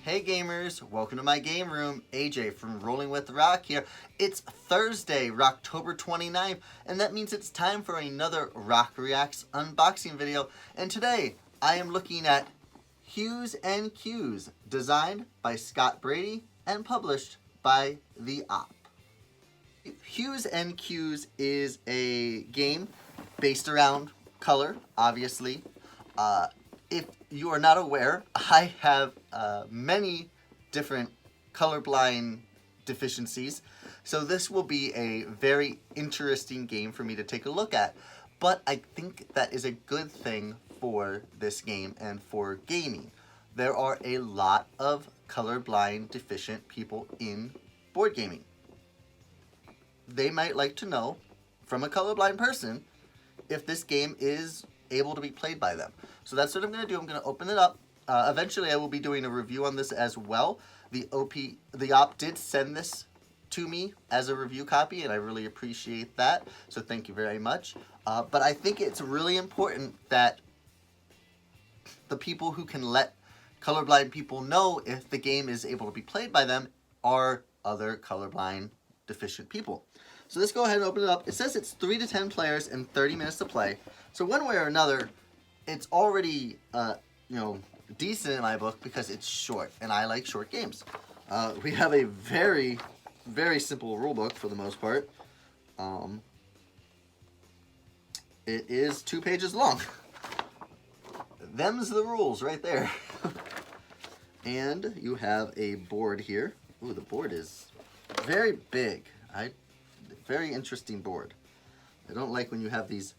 Hey gamers, welcome to my game room. AJ from Rolling with Rock here. It's Thursday, ROCtober 29th, and that means it's time for another Rock Reacts unboxing video. And today, I am looking at Hues and Cues, designed by Brady and published by the Op. Hues and Cues is a game based around color, obviously. If you are not aware, I have many different colorblind deficiencies, so this will be a very interesting game for me to take a look at. But I think that is a good thing for this game and for gaming. There are a lot of colorblind deficient people in board gaming. They might like to know from a colorblind person if this game is able to be played by them. So that's what I'm going to do. I'm going to open it up. Eventually I will be doing a review on this as well. The Op did send this to me as a review copy, and I really appreciate that. So thank you very much. But I think it's really important that the people who can let colorblind people know if the game is able to be played by them are other colorblind deficient people. So let's go ahead and open it up. It says it's 3 to 10 players and 30 minutes to play. So one way or another, it's already decent in my book because it's short, and I like short games. We have a very, very simple rule book for the most part. It is 2 pages long. Them's the rules right there. And you have a board here. Ooh, the board is very big. Very interesting board. I don't like when you have these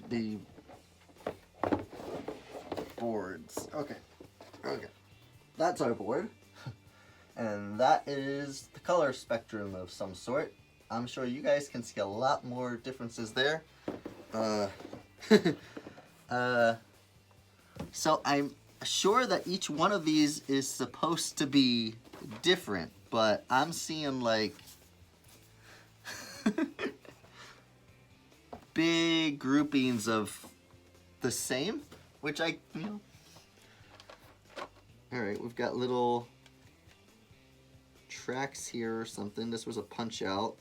the boards. Okay. That's our board. And that is the color spectrum of some sort. I'm sure you guys can see a lot more differences there. So I'm sure that each one of these is supposed to be different, but I'm seeing like big groupings of the same, which Alright, we've got little tracks here or something. This was a punch out,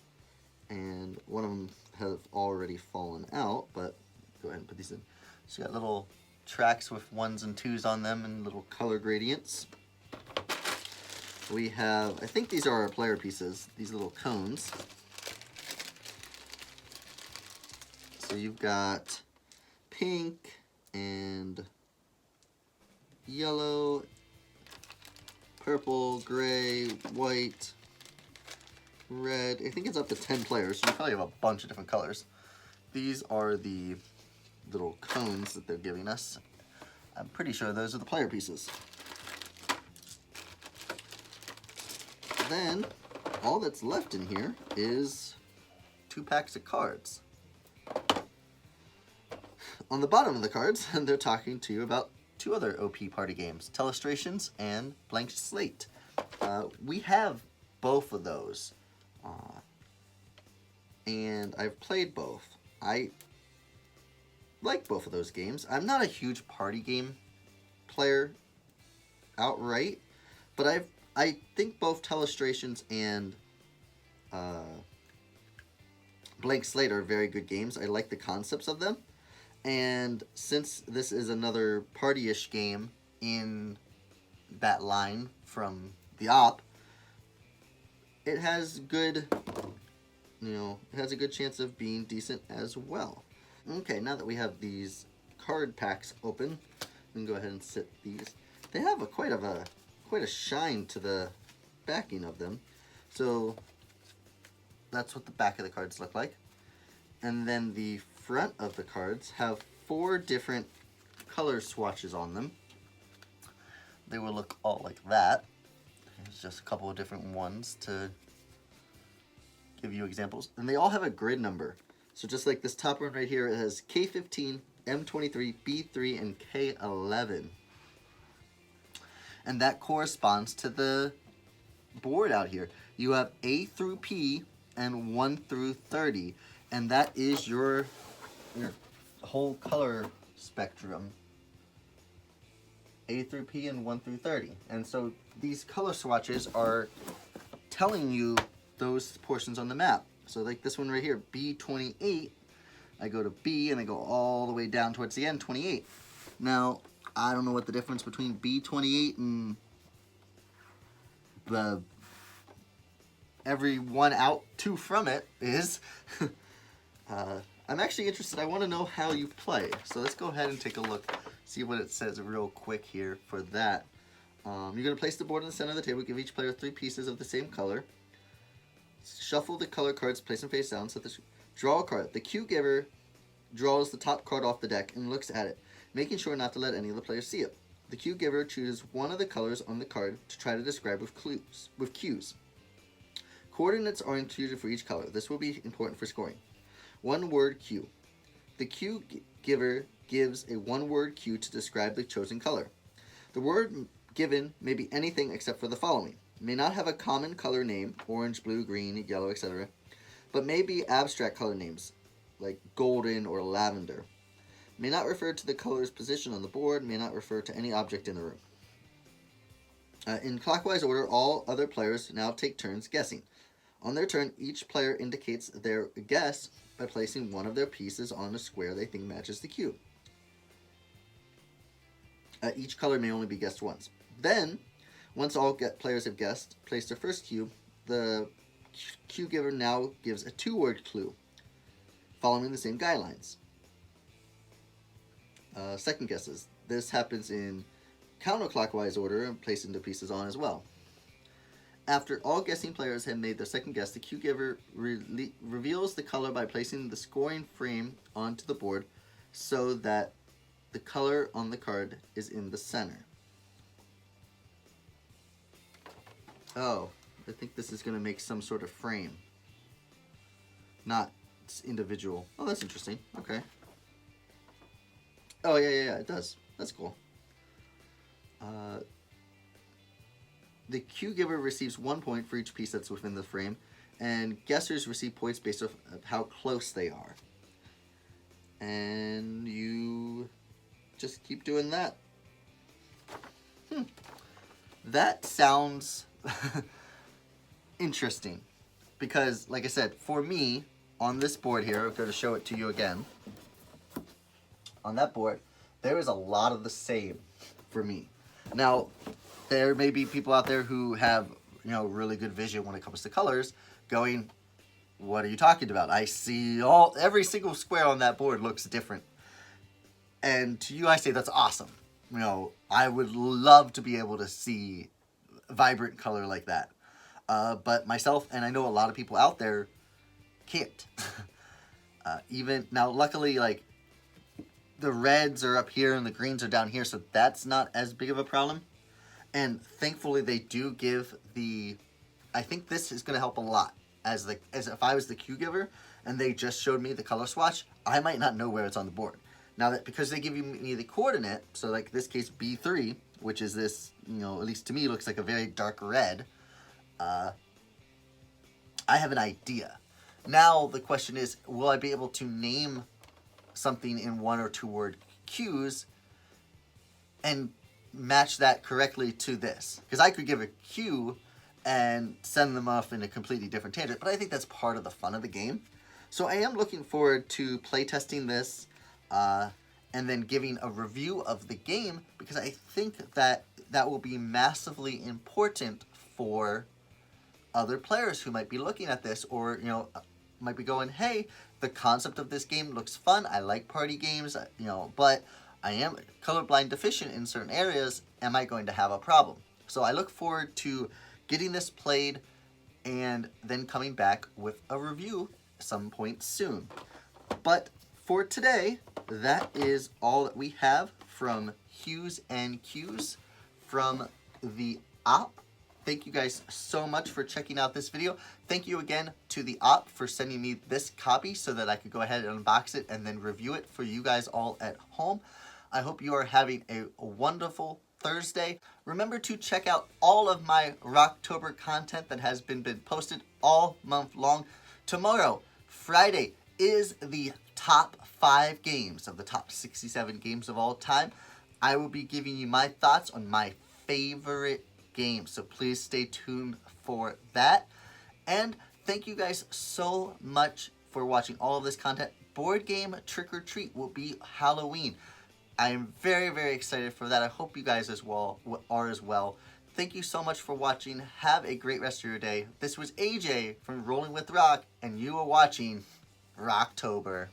and one of them have already fallen out, but go ahead and put these in. So you got little tracks with 1s and 2s on them and little color gradients. We have, I think these are our player pieces, these little cones. So you've got pink and yellow, purple, gray, white, red. I think it's up to 10 players, so you probably have a bunch of different colors. These are the little cones that they're giving us. I'm pretty sure those are the player pieces. Then, all that's left in here is 2 packs of cards. On the bottom of the cards, they're talking to you about 2 other OP party games, Telestrations and Blank Slate. We have both of those, and I've played both. I like both of those games. I'm not a huge party game player outright, but I think both Telestrations and Blank Slate are very good games. I like the concepts of them, and since this is another party-ish game in that line from the Op, it has good, it has a good chance of being decent as well. Okay, now that we have these card packs open, we can go ahead and set these. They have quite a shine to the backing of them. So that's what the back of the cards look like. And then the front of the cards have 4 different color swatches on them. They will look all like that. There's just a couple of different ones to give you examples. And they all have a grid number. So just like this top one right here, it has K15, M23, B3, and K11. And that corresponds to the board out here. You have A through P and 1 through 30. And that is your whole color spectrum, A through P and 1 through 30. And so these color swatches are telling you those portions on the map. So like this one right here, B28, I go to B and I go all the way down towards the end, 28. Now, I don't know what the difference between B28 and the every one out, two from it is. I'm actually interested. I want to know how you play. So let's go ahead and take a look, see what it says real quick here for that. You're going to place the board in the center of the table, give each player 3 pieces of the same color. Shuffle the color cards, place them face down. Draw a card. The cue giver draws the top card off the deck and looks at it, making sure not to let any of the players see it. The cue giver chooses one of the colors on the card to try to describe with cues. Coordinates are included for each color. This will be important for scoring. One-word cue. The cue giver gives a one-word cue to describe the chosen color. The word given may be anything except for the following. May not have a common color name, orange, blue, green, yellow, etc., but may be abstract color names, like golden or lavender. May not refer to the color's position on the board, may not refer to any object in the room. In clockwise order, all other players now take turns guessing. On their turn, each player indicates their guess by placing one of their pieces on a square they think matches the cue. Each color may only be guessed once. Then, once all players have guessed, placed their first cue, the cue giver now gives a 2-word clue, following the same guidelines. Second guesses. This happens in counterclockwise order and placing the pieces on as well. After all guessing players have made their second guess, the cue giver reveals the color by placing the scoring frame onto the board so that the color on the card is in the center. Oh, I think this is going to make some sort of frame. Not individual. Oh, that's interesting. Okay. Oh, yeah, it does. That's cool. The cue giver receives 1 point for each piece that's within the frame, and guessers receive points based off of how close they are. And you just keep doing that. That sounds interesting, because, like I said, for me, on this board here, I'm going to show it to you again. On that board, there is a lot of the same for me. Now, there may be people out there who have, really good vision when it comes to colors, going, what are you talking about? I see every single square on that board looks different. And to you, I say that's awesome. I would love to be able to see vibrant color like that. But myself, and I know a lot of people out there, can't. Even now, luckily, like, the reds are up here and the greens are down here, so that's not as big of a problem. And thankfully, they do give I think this is going to help a lot. As if I was the cue giver and they just showed me the color swatch, I might not know where it's on the board. Now that, because they give me the coordinate, so like this case B3, which is this, at least to me looks like a very dark red, I have an idea. Now the question is, will I be able to name something in 1 or 2 word cues and match that correctly to this? Because I could give a cue and send them off in a completely different tangent, but I think that's part of the fun of the game. So I am looking forward to playtesting this and then giving a review of the game, because I think that will be massively important for other players who might be looking at this, or might be going, hey, the concept of this game looks fun, I like party games, but I am colorblind deficient in certain areas, am I going to have a problem? So I look forward to getting this played and then coming back with a review some point soon. But for today, that is all that we have from Hues and Cues from the Op. Thank you guys so much for checking out this video. Thank you again to the Op for sending me this copy so that I could go ahead and unbox it and then review it for you guys all at home. I hope you are having a wonderful Thursday. Remember to check out all of my ROCtober content that has been posted all month long. Tomorrow, Friday, is the top 5 games of the top 67 games of all time. I will be giving you my thoughts on my favorite games, so please stay tuned for that. And thank you guys so much for watching all of this content. Board game Trick or Treat will be Halloween. I am very, very excited for that. I hope you guys are as well. Thank you so much for watching. Have a great rest of your day. This was AJ from Rolling with Rock, and you are watching ROCtober.